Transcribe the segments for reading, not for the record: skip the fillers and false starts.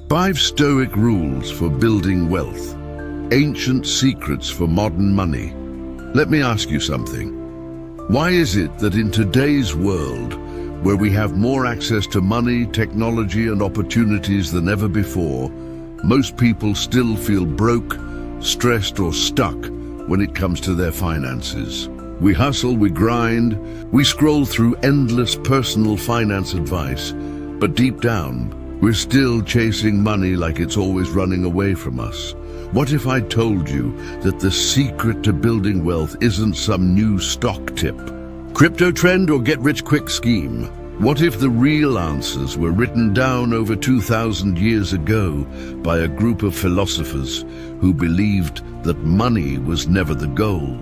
5 Stoic rules for building wealth. Ancient secrets for modern money. Let me ask you something. Why is it that in today's world, where we have more access to money, technology, and opportunities than ever before, most people still feel broke, stressed, or stuck when it comes to their finances? We hustle, we grind, we scroll through endless personal finance advice, but deep down, we're still chasing money like it's always running away from us. What if I told you that the secret to building wealth isn't some new stock tip, crypto trend, or get-rich-quick scheme? What if the real answers were written down over 2,000 years ago by a group of philosophers who believed that money was never the goal,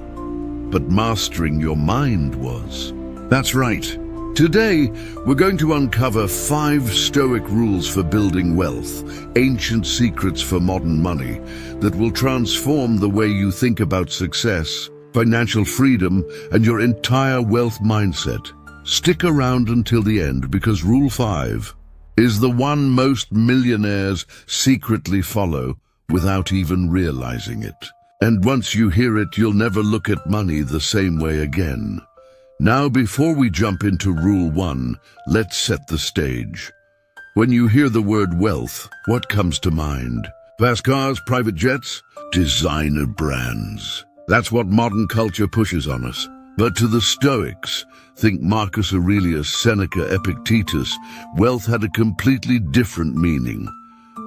but mastering your mind was? That's right. Today, we're going to uncover 5 Stoic rules for building wealth, ancient secrets for modern money, that will transform the way you think about success, financial freedom, and your entire wealth mindset. Stick around until the end, because Rule 5 is the one most millionaires secretly follow without even realizing it. And once you hear it, you'll never look at money the same way again. Now, before we jump into Rule 1, let's set the stage. When you hear the word wealth, what comes to mind? Fast cars, private jets, designer brands. That's what modern culture pushes on us. But to the Stoics, think Marcus Aurelius, Seneca, Epictetus, wealth had a completely different meaning.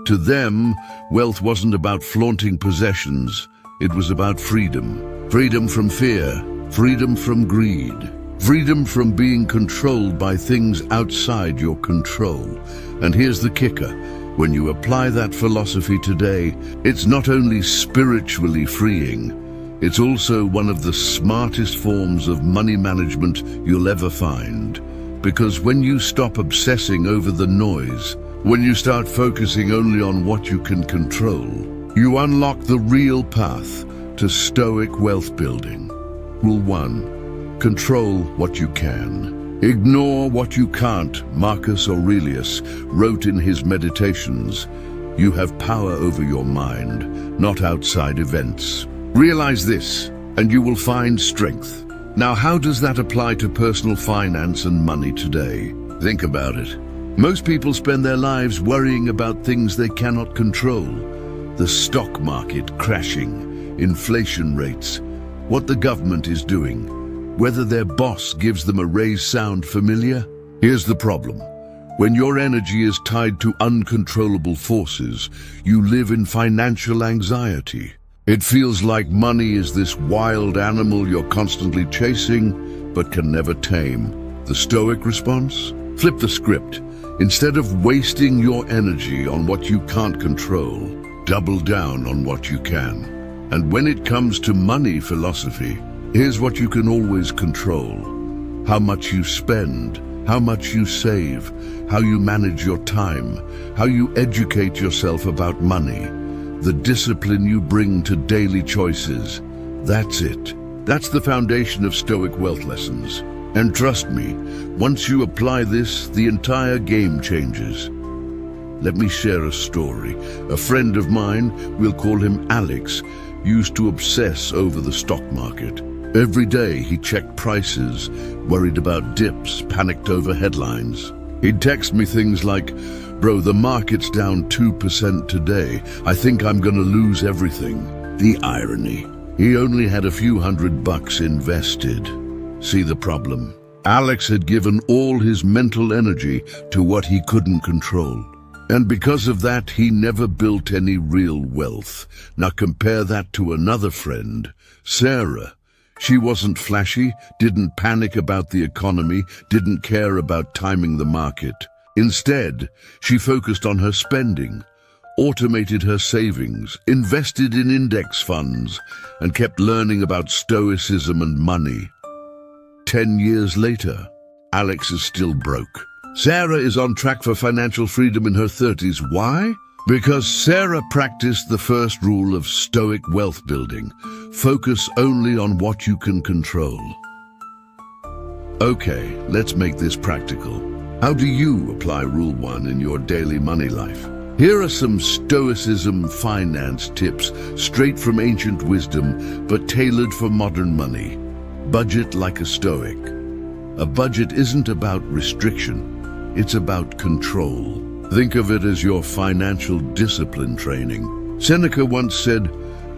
To them, wealth wasn't about flaunting possessions. It was about freedom. Freedom from fear, freedom from greed, freedom from being controlled by things outside your control. And here's the kicker. When you apply that philosophy today, it's not only spiritually freeing, it's also one of the smartest forms of money management you'll ever find. Because when you stop obsessing over the noise, when you start focusing only on what you can control, you unlock the real path to Stoic wealth building. Rule 1. Control what you can. Ignore what you can't. Marcus Aurelius wrote in his Meditations, "You have power over your mind, not outside events." Realize this, and you will find strength. Now, how does that apply to personal finance and money today? Think about it. Most people spend their lives worrying about things they cannot control. The stock market crashing, inflation rates, what the government is doing, whether their boss gives them a raise. Sound familiar? Here's the problem. When your energy is tied to uncontrollable forces, you live in financial anxiety. It feels like money is this wild animal you're constantly chasing, but can never tame. The Stoic response? Flip the script. Instead of wasting your energy on what you can't control, double down on what you can. And when it comes to money philosophy, here's what you can always control: how much you spend, how much you save, how you manage your time, how you educate yourself about money, the discipline you bring to daily choices. That's it. That's the foundation of Stoic wealth lessons. And trust me, once you apply this, the entire game changes. Let me share a story. A friend of mine, we'll call him Alex, used to obsess over the stock market. Every day he checked prices, worried about dips, panicked over headlines. He'd text me things like, "Bro, the market's down 2% today. I think I'm gonna lose everything." The irony. He only had a few $100 invested. See the problem? Alex had given all his mental energy to what he couldn't control. And because of that, he never built any real wealth. Now compare that to another friend, Sarah. She wasn't flashy, didn't panic about the economy, didn't care about timing the market. Instead, she focused on her spending, automated her savings, invested in index funds, and kept learning about Stoicism and money. 10 years later, Alex is still broke. Sarah is on track for financial freedom in her 30s. Why? Because Sarah practiced the first rule of Stoic wealth building. Focus only on what you can control. Okay, let's make this practical. How do you apply Rule 1 in your daily money life? Here are some Stoicism finance tips, straight from ancient wisdom, but tailored for modern money. Budget like a Stoic. A budget isn't about restriction, it's about control. Think of it as your financial discipline training. Seneca once said,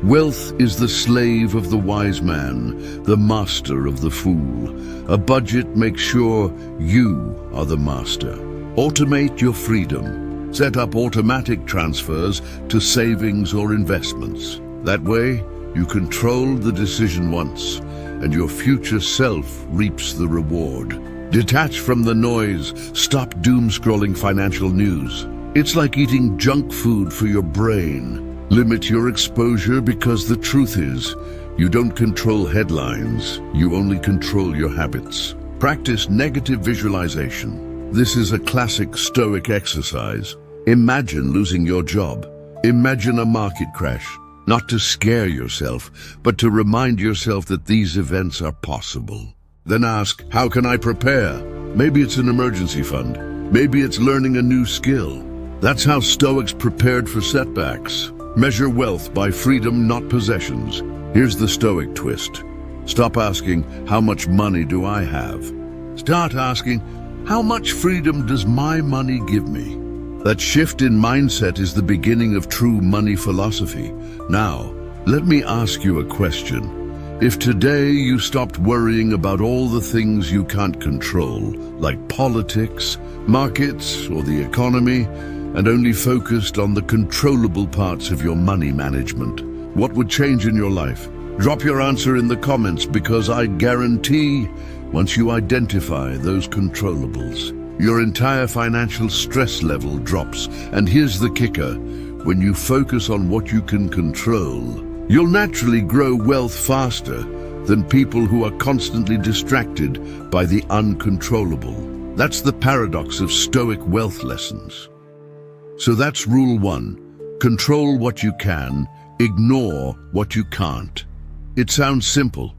"Wealth is the slave of the wise man, the master of the fool." A budget makes sure you are the master. Automate your freedom. Set up automatic transfers to savings or investments. That way, you control the decision once, and your future self reaps the reward. Detach from the noise. Stop doom-scrolling financial news. It's like eating junk food for your brain. Limit your exposure because the truth is, you don't control headlines, you only control your habits. Practice negative visualization. This is a classic Stoic exercise. Imagine losing your job. Imagine a market crash. Not to scare yourself, but to remind yourself that these events are possible. Then ask, how can I prepare? Maybe it's an emergency fund. Maybe it's learning a new skill. That's how Stoics prepared for setbacks. Measure wealth by freedom, not possessions. Here's the Stoic twist. Stop asking, how much money do I have? Start asking, how much freedom does my money give me? That shift in mindset is the beginning of true money philosophy. Now, let me ask you a question. If today you stopped worrying about all the things you can't control, like politics, markets, or the economy, and only focused on the controllable parts of your money management, what would change in your life? Drop your answer in the comments, because I guarantee once you identify those controllables, your entire financial stress level drops. And here's the kicker. When you focus on what you can control, you'll naturally grow wealth faster than people who are constantly distracted by the uncontrollable. That's the paradox of Stoic wealth lessons. So that's rule 1. Control what you can, ignore what you can't. It sounds simple,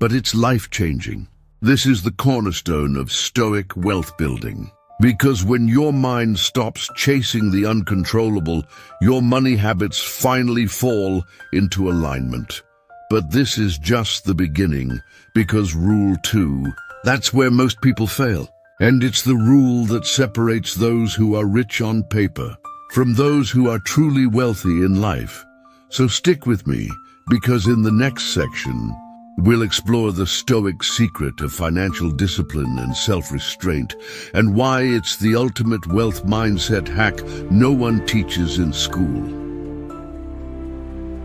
but it's life-changing. This is the cornerstone of Stoic wealth building. Because when your mind stops chasing the uncontrollable, your money habits finally fall into alignment. But this is just the beginning, because rule 2, that's where most people fail. And it's the rule that separates those who are rich on paper from those who are truly wealthy in life. So stick with me, because in the next section, we'll explore the Stoic secret of financial discipline and self-restraint, and why it's the ultimate wealth mindset hack no one teaches in school.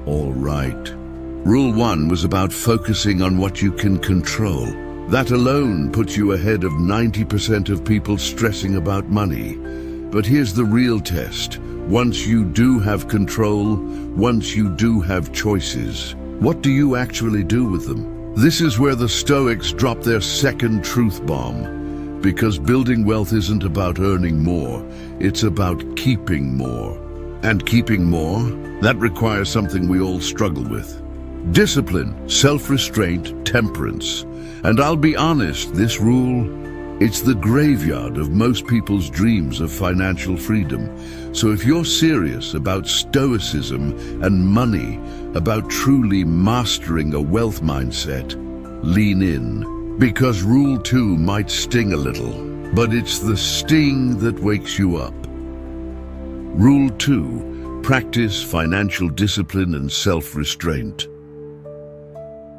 All right. Rule 1 was about focusing on what you can control. That alone puts you ahead of 90% of people stressing about money. But here's the real test. Once you do have control, once you do have choices, what do you actually do with them? This is where the Stoics drop their second truth bomb. Because building wealth isn't about earning more, it's about keeping more. And keeping more, that requires something we all struggle with. Discipline, self-restraint, temperance. And I'll be honest, this rule, it's the graveyard of most people's dreams of financial freedom. So if you're serious about Stoicism and money, about truly mastering a wealth mindset, lean in. Because rule 2 might sting a little, but it's the sting that wakes you up. Rule 2, practice financial discipline and self-restraint.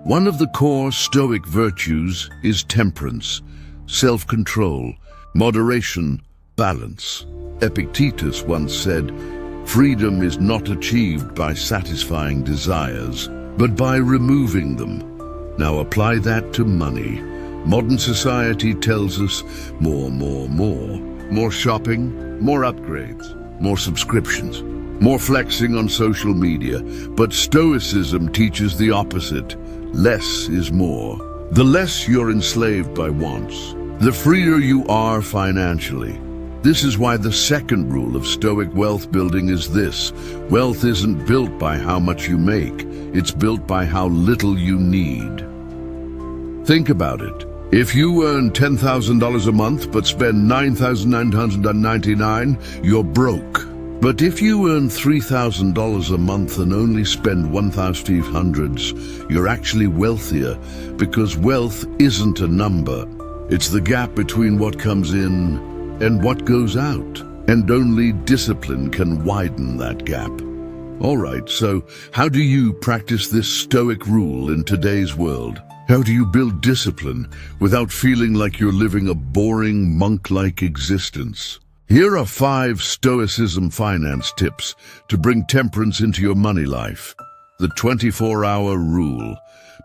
One of the core Stoic virtues is temperance, self-control, moderation, balance. Epictetus once said, "Freedom is not achieved by satisfying desires, but by removing them." Now apply that to money. Modern society tells us more. More shopping, more upgrades, more subscriptions, more flexing on social media. But Stoicism teaches the opposite. Less is more. The less you're enslaved by wants, the freer you are financially. This is why the second rule of Stoic wealth building is this: wealth isn't built by how much you make, it's built by how little you need. Think about it. If you earn $10,000 a month but spend $9,999, you're broke. But if you earn $3,000 a month and only spend 1,500, you're actually wealthier, because wealth isn't a number. It's the gap between what comes in and what goes out. And only discipline can widen that gap. All right, so how do you practice this Stoic rule in today's world? How do you build discipline without feeling like you're living a boring, monk-like existence? Here are 5 Stoicism finance tips to bring temperance into your money life. The 24-hour rule.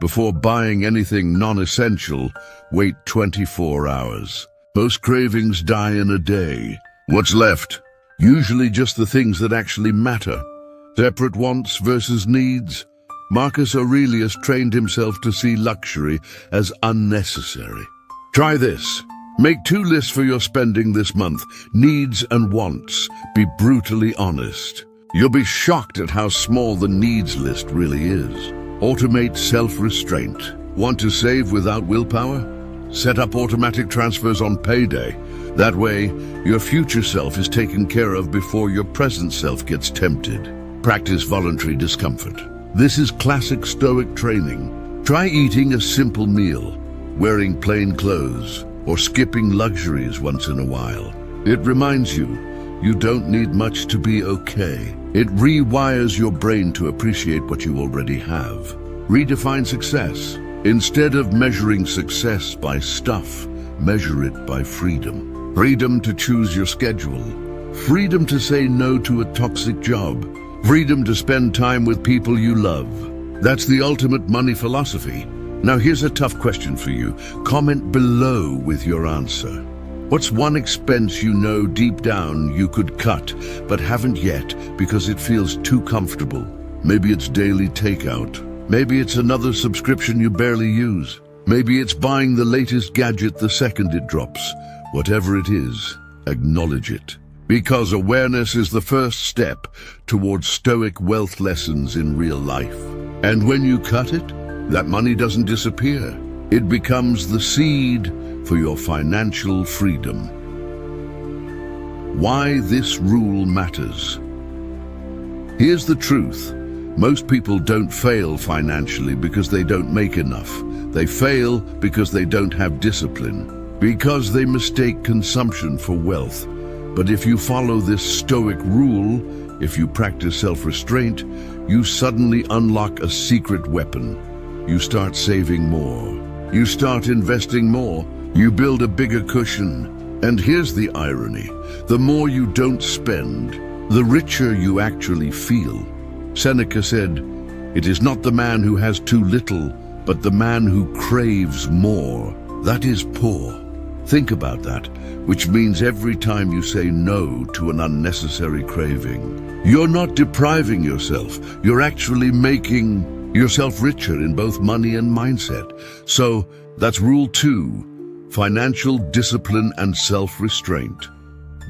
Before buying anything non-essential, wait 24 hours. Most cravings die in a day. What's left? Usually just the things that actually matter. Separate wants versus needs. Marcus Aurelius trained himself to see luxury as unnecessary. Try this. Make 2 lists for your spending this month, needs and wants. Be brutally honest. You'll be shocked at how small the needs list really is. Automate self-restraint. Want to save without willpower? Set up automatic transfers on payday. That way, your future self is taken care of before your present self gets tempted. Practice voluntary discomfort. This is classic Stoic training. Try eating a simple meal, wearing plain clothes, or skipping luxuries once in a while. It reminds you, you don't need much to be okay. It rewires your brain to appreciate what you already have. Redefine success. Instead of measuring success by stuff, measure it by freedom. Freedom to choose your schedule. Freedom to say no to a toxic job. Freedom to spend time with people you love. That's the ultimate money philosophy. Now here's a tough question for you. Comment below with your answer. What's one expense you know deep down you could cut, but haven't yet because it feels too comfortable? Maybe it's daily takeout. Maybe it's another subscription you barely use. Maybe it's buying the latest gadget the second it drops. Whatever it is, acknowledge it. Because awareness is the first step towards Stoic wealth lessons in real life. And when you cut it, that money doesn't disappear. It becomes the seed for your financial freedom. Why this rule matters. Here's the truth. Most people don't fail financially because they don't make enough. They fail because they don't have discipline, because they mistake consumption for wealth. But if you follow this Stoic rule, if you practice self-restraint, you suddenly unlock a secret weapon. You start saving more. You start investing more. You build a bigger cushion. And here's the irony. The more you don't spend, the richer you actually feel. Seneca said, "It is not the man who has too little, but the man who craves more. That is poor." Think about that, which means every time you say no to an unnecessary craving, you're not depriving yourself. You're actually making yourself richer in both money and mindset. So that's rule 2, financial discipline and self-restraint.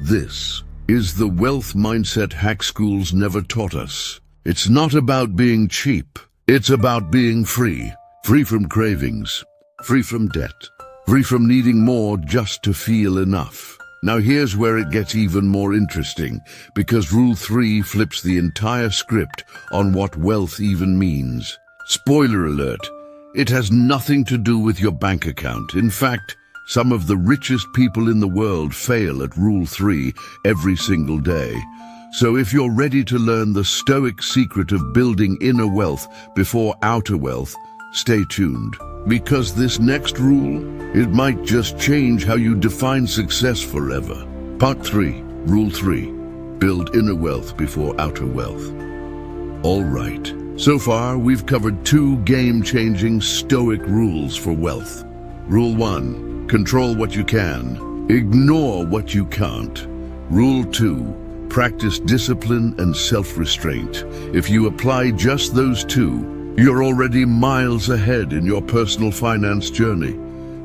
This is the wealth mindset hack schools never taught us. It's not about being cheap. It's about being free. Free from cravings, free from debt, free from needing more just to feel enough. Now here's where it gets even more interesting, because rule 3 flips the entire script on what wealth even means. Spoiler alert, it has nothing to do with your bank account. In fact, some of the richest people in the world fail at rule 3 every single day. So if you're ready to learn the Stoic secret of building inner wealth before outer wealth, stay tuned. Because this next rule, it might just change how you define success forever. Part 3, Rule 3, build inner wealth before outer wealth. All right, so far we've covered 2 game-changing Stoic rules for wealth. Rule 1, control what you can, ignore what you can't. Rule 2, practice discipline and self-restraint. If you apply just those 2, you're already miles ahead in your personal finance journey.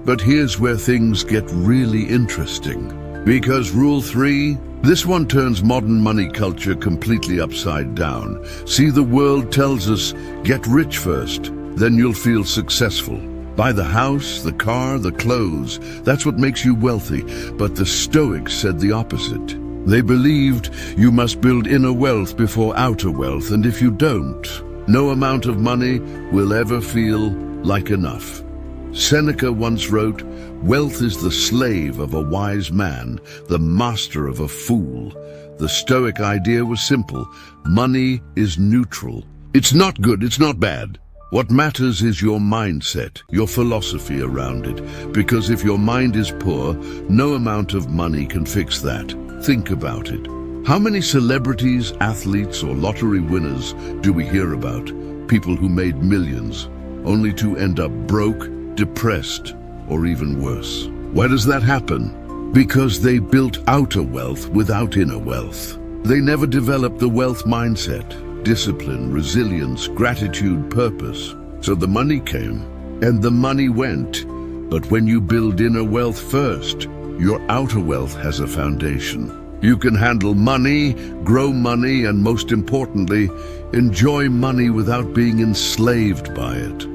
But here's where things get really interesting. Because rule 3, this one turns modern money culture completely upside down. See, the world tells us, get rich first, then you'll feel successful. Buy the house, the car, the clothes. That's what makes you wealthy. But the Stoics said the opposite. They believed you must build inner wealth before outer wealth, and if you don't, no amount of money will ever feel like enough. Seneca once wrote, "Wealth is the slave of a wise man, the master of a fool." The Stoic idea was simple. Money is neutral. It's not good, it's not bad. What matters is your mindset, your philosophy around it. Because if your mind is poor, no amount of money can fix that. Think about it. How many celebrities, athletes, or lottery winners do we hear about? People who made millions, only to end up broke, depressed, or even worse. Why does that happen? Because they built outer wealth without inner wealth. They never developed the wealth mindset, discipline, resilience, gratitude, purpose. So the money came, and the money went. But when you build inner wealth first, your outer wealth has a foundation. You can handle money, grow money, and most importantly, enjoy money without being enslaved by it.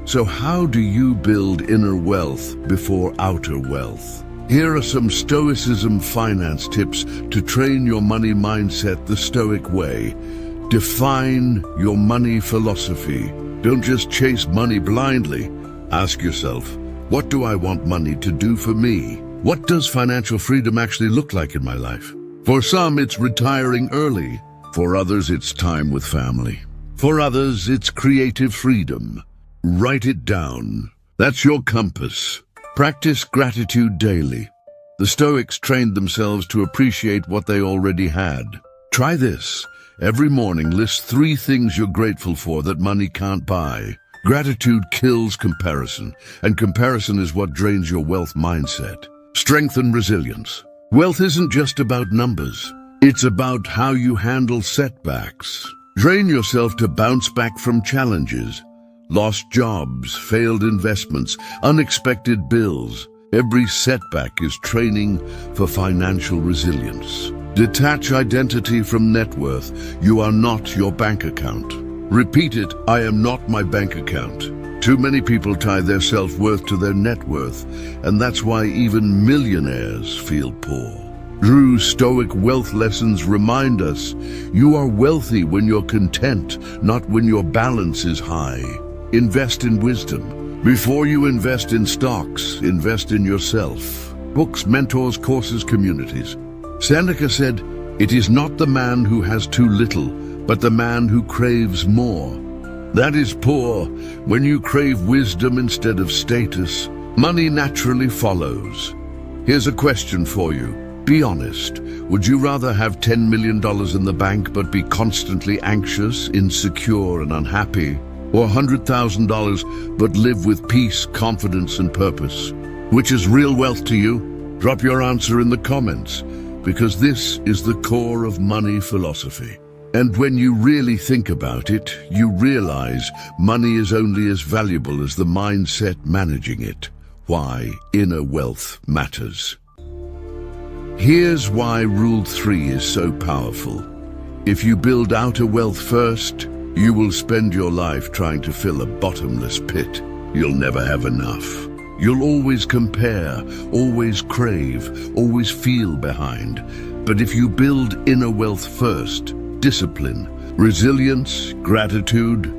So how do you build inner wealth before outer wealth? Here are some Stoicism finance tips to train your money mindset the Stoic way. Define your money philosophy. Don't just chase money blindly. Ask yourself, what do I want money to do for me? What does financial freedom actually look like in my life? For some, it's retiring early. For others, it's time with family. For others, it's creative freedom. Write it down. That's your compass. Practice gratitude daily. The Stoics trained themselves to appreciate what they already had. Try this. Every morning, list 3 things you're grateful for that money can't buy. Gratitude kills comparison, and comparison is what drains your wealth mindset. Strengthen resilience. Wealth isn't just about numbers. It's about how you handle setbacks. Train yourself to bounce back from challenges. Lost jobs, failed investments, unexpected bills. Every setback is training for financial resilience. Detach identity from net worth. You are not your bank account. Repeat it, I am not my bank account. Too many people tie their self-worth to their net worth, and that's why even millionaires feel poor. True Stoic wealth lessons remind us, you are wealthy when you're content, not when your balance is high. Invest in wisdom. Before you invest in stocks, invest in yourself. Books, mentors, courses, communities. Seneca said, "It is not the man who has too little, but the man who craves more." That is poor. When you crave wisdom instead of status, money naturally follows. Here's a question for you. Be honest. Would you rather have $10 million in the bank but be constantly anxious, insecure, and unhappy? Or $100,000 but live with peace, confidence, and purpose? Which is real wealth to you? Drop your answer in the comments, because this is the core of money philosophy. And when you really think about it, you realize money is only as valuable as the mindset managing it. Why inner wealth matters. Here's why Rule 3 is so powerful. If you build outer wealth first, you will spend your life trying to fill a bottomless pit. You'll never have enough. You'll always compare, always crave, always feel behind. But if you build inner wealth first, discipline, resilience, gratitude,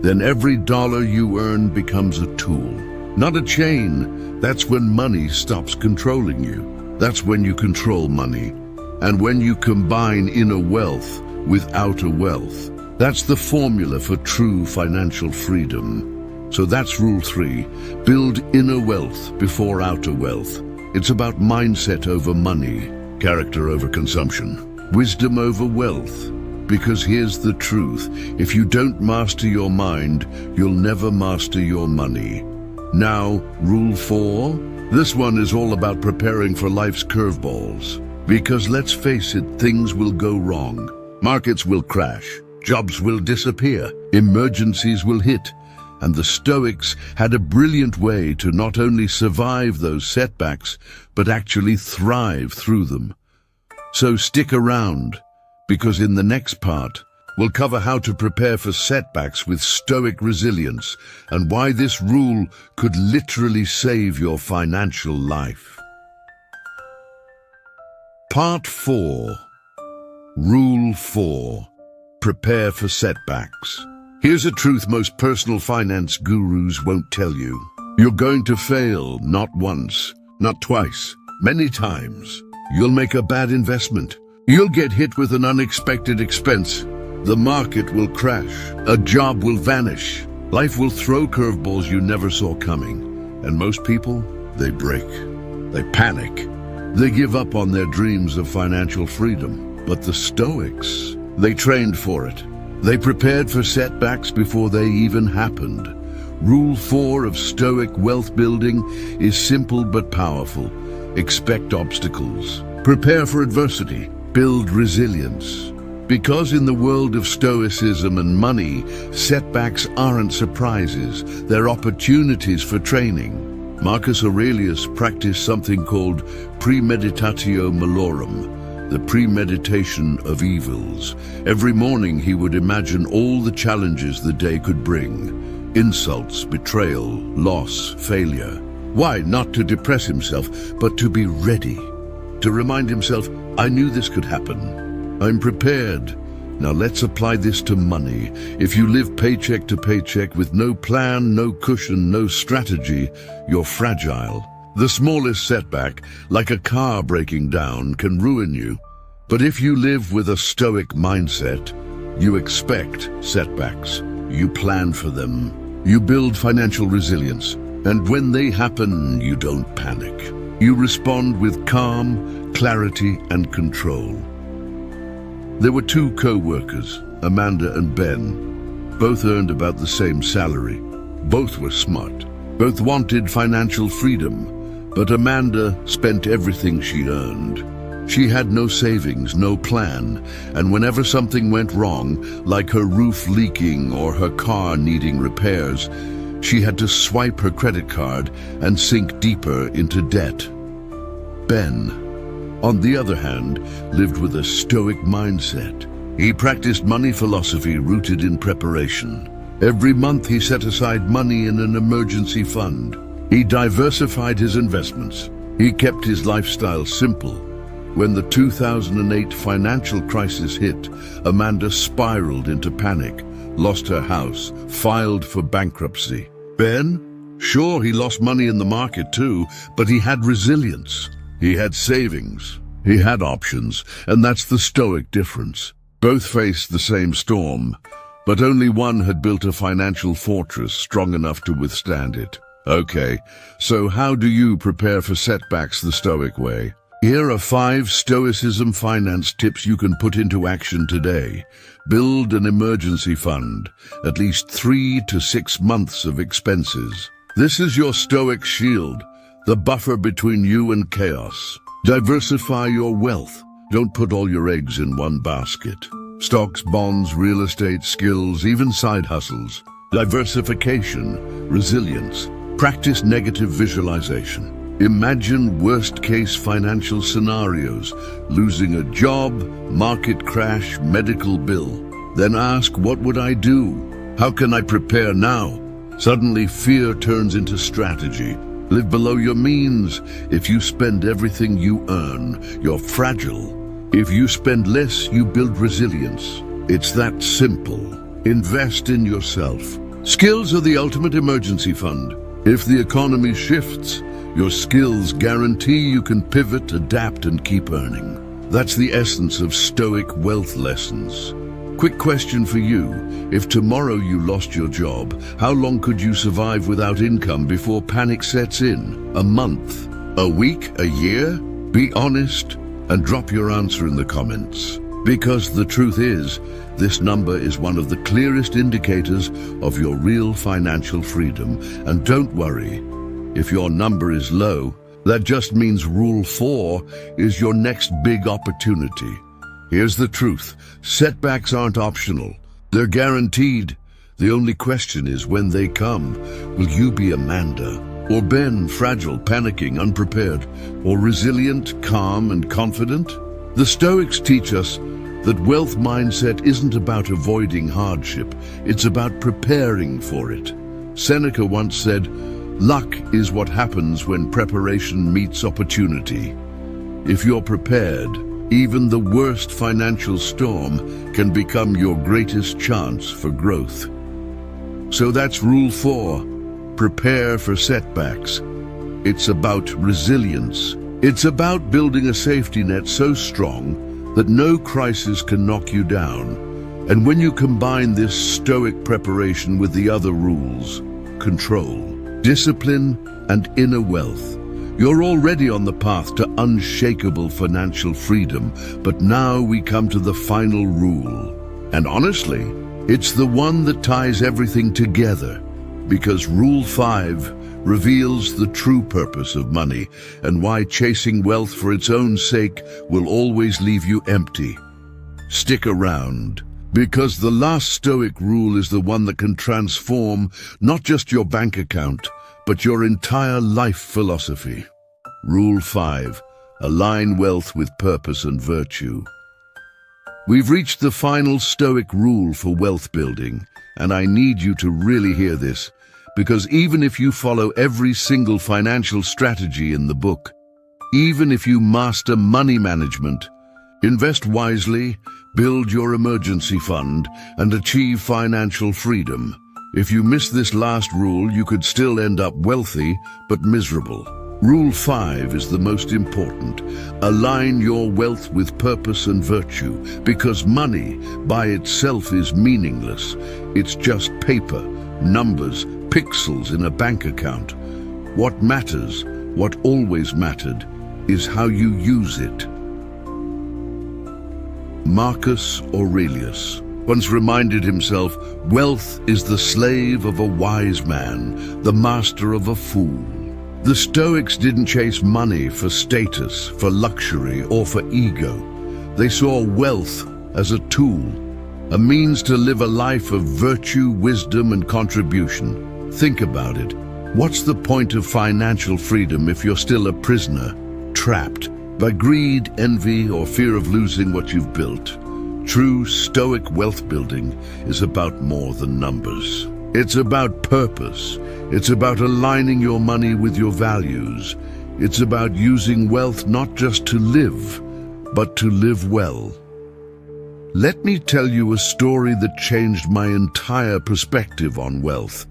then every dollar you earn becomes a tool, not a chain. That's when money stops controlling you. That's when you control money. And when you combine inner wealth with outer wealth, that's the formula for true financial freedom. So that's Rule 3. Build inner wealth before outer wealth. It's about mindset over money, character over consumption, wisdom over wealth. Because here's the truth. If you don't master your mind, you'll never master your money. Now, Rule 4. This one is all about preparing for life's curveballs. Because let's face it, things will go wrong. Markets will crash. Jobs will disappear. Emergencies will hit. And the Stoics had a brilliant way to not only survive those setbacks, but actually thrive through them. So stick around, because in the next part, we'll cover how to prepare for setbacks with Stoic resilience and why this rule could literally save your financial life. Part 4. Rule 4. Prepare for setbacks. Here's a truth most personal finance gurus won't tell you. You're going to fail, not once, not twice, many times. You'll make a bad investment. You'll get hit with an unexpected expense. The market will crash. A job will vanish. Life will throw curveballs you never saw coming. And most people, they break. They panic. They give up on their dreams of financial freedom. But the Stoics, they trained for it. They prepared for setbacks before they even happened. Rule 4 of Stoic wealth building is simple but powerful. Expect obstacles. Prepare for adversity. Build resilience. Because in the world of Stoicism and money, setbacks aren't surprises, they're opportunities for training. Marcus Aurelius practiced something called premeditatio malorum, the premeditation of evils. Every morning he would imagine all the challenges the day could bring: insults, betrayal, loss, failure. Why? Not to depress himself, but to be ready. To remind himself, I knew this could happen. I'm prepared. Now let's apply this to money. If you live paycheck to paycheck with no plan, no cushion, no strategy, you're fragile. The smallest setback, like a car breaking down, can ruin you. But if you live with a Stoic mindset, you expect setbacks. You plan for them. You build financial resilience. And when they happen, you don't panic. You respond with calm, clarity, and control. There were two co-workers, Amanda and Ben. Both earned about the same salary. Both were smart. Both wanted financial freedom, but Amanda spent everything she earned. She had no savings, no plan, and whenever something went wrong, like her roof leaking or her car needing repairs, she had to swipe her credit card and sink deeper into debt. Ben, on the other hand, lived with a Stoic mindset. He practiced money philosophy rooted in preparation. Every month he set aside money in an emergency fund. He diversified his investments. He kept his lifestyle simple. When the 2008 financial crisis hit, Amanda spiraled into panic, lost her house, filed for bankruptcy. Ben? Sure, he lost money in the market too, but he had resilience. He had savings. He had options, and that's the Stoic difference. Both faced the same storm, but only one had built a financial fortress strong enough to withstand it. Okay, so how do you prepare for setbacks the Stoic way? Here are 5 Stoicism finance tips you can put into action today. Build an emergency fund, at least 3 to 6 months of expenses. This is your Stoic shield, the buffer between you and chaos. Diversify your wealth. Don't put all your eggs in one basket. Stocks, bonds, real estate, skills, even side hustles. Diversification, resilience. Practice negative visualization. Imagine worst-case financial scenarios: losing a job, market crash, medical bill. Then ask, what would I do? How can I prepare now? Suddenly fear turns into strategy. Live below your means. If you spend everything you earn, you're fragile. If you spend less, you build resilience. It's that simple. Invest in yourself. Skills are the ultimate emergency fund. If the economy shifts, your skills guarantee you can pivot, adapt, and keep earning. That's the essence of Stoic wealth lessons. Quick question for you. If tomorrow you lost your job, how long could you survive without income before panic sets in? A month? A week? A year? Be honest and drop your answer in the comments. Because the truth is, this number is one of the clearest indicators of your real financial freedom. And don't worry, if your number is low, that just means Rule 4 is your next big opportunity. Here's the truth. Setbacks aren't optional. They're guaranteed. The only question is when they come. Will you be Amanda or Ben, fragile, panicking, unprepared, or resilient, calm, and confident? The Stoics teach us that wealth mindset isn't about avoiding hardship. It's about preparing for it. Seneca once said, "Luck is what happens when preparation meets opportunity." If you're prepared, Even the worst financial storm can become your greatest chance for growth. So that's Rule 4. Prepare for setbacks. It's about resilience. It's about building a safety net so strong that no crisis can knock you down. And when you combine this Stoic preparation with the other rules, control, discipline, and inner wealth, you're already on the path to unshakable financial freedom. But now we come to the final rule. And honestly, it's the one that ties everything together, because Rule 5 reveals the true purpose of money and why chasing wealth for its own sake will always leave you empty. Stick around, because the last Stoic rule is the one that can transform not just your bank account, but your entire life philosophy. Rule 5. Align wealth with purpose and virtue. We've reached the final Stoic rule for wealth building, and I need you to really hear this, because even if you follow every single financial strategy in the book, even if you master money management, invest wisely, build your emergency fund, and achieve financial freedom, if you miss this last rule, you could still end up wealthy but miserable. Rule 5 is the most important. Align your wealth with purpose and virtue, because money by itself is meaningless. It's just paper, numbers, pixels in a bank account. What matters, what always mattered, is how you use it. Marcus Aurelius once reminded himself, wealth is the slave of a wise man, the master of a fool. The Stoics didn't chase money for status, for luxury, or for ego. They saw wealth as a tool, a means to live a life of virtue, wisdom, and contribution. Think about it. What's the point of financial freedom if you're still a prisoner, trapped by greed, envy, or fear of losing what you've built? True Stoic wealth building is about more than numbers. It's about purpose. It's about aligning your money with your values. It's about using wealth not just to live, but to live well. Let me tell you a story that changed my entire perspective on wealth.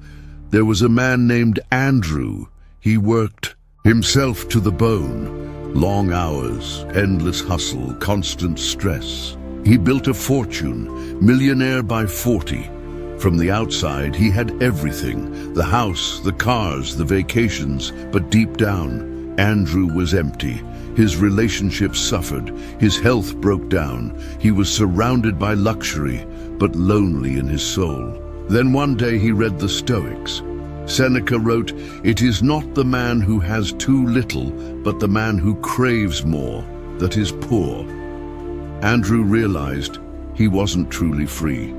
There was a man named Andrew. He worked himself to the bone. Long hours, endless hustle, constant stress. He built a fortune, millionaire by 40. From the outside, he had everything, the house, the cars, the vacations, but deep down, Andrew was empty. His relationships suffered, his health broke down. He was surrounded by luxury, but lonely in his soul. Then one day he read the Stoics. Seneca wrote, "It is not the man who has too little, but the man who craves more, that is poor." Andrew realized he wasn't truly free.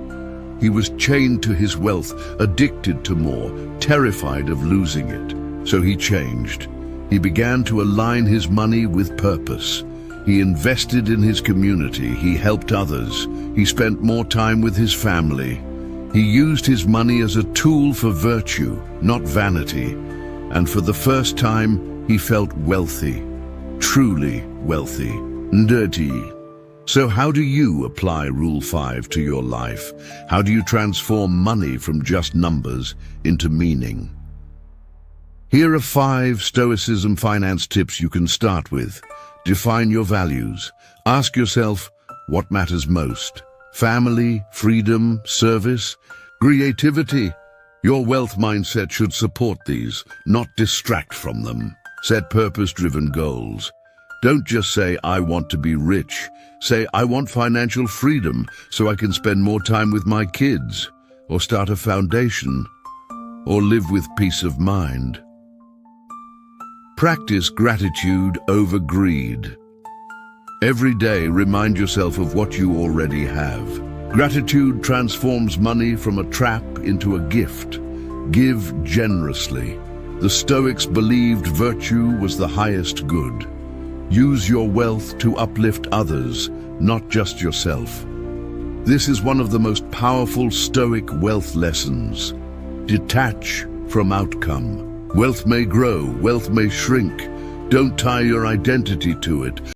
He was chained to his wealth, addicted to more, terrified of losing it. So he changed. He began to align his money with purpose. He invested in his community, he helped others, he spent more time with his family. He used his money as a tool for virtue, not vanity. And for the first time, he felt wealthy, truly wealthy. Dirty. So how do you apply Rule 5 to your life? How do you transform money from just numbers into meaning? Here are 5 Stoicism finance tips you can start with. Define your values. Ask yourself, what matters most? Family, freedom, service, creativity. Your wealth mindset should support these, not distract from them. Set purpose-driven goals. Don't just say, I want to be rich. Say, I want financial freedom so I can spend more time with my kids, or start a foundation, or live with peace of mind. Practice gratitude over greed. Every day, remind yourself of what you already have. Gratitude transforms money from a trap into a gift. Give generously. The Stoics believed virtue was the highest good. Use your wealth to uplift others, not just yourself. This is one of the most powerful Stoic wealth lessons. Detach from outcome. Wealth may grow, wealth may shrink. Don't tie your identity to it.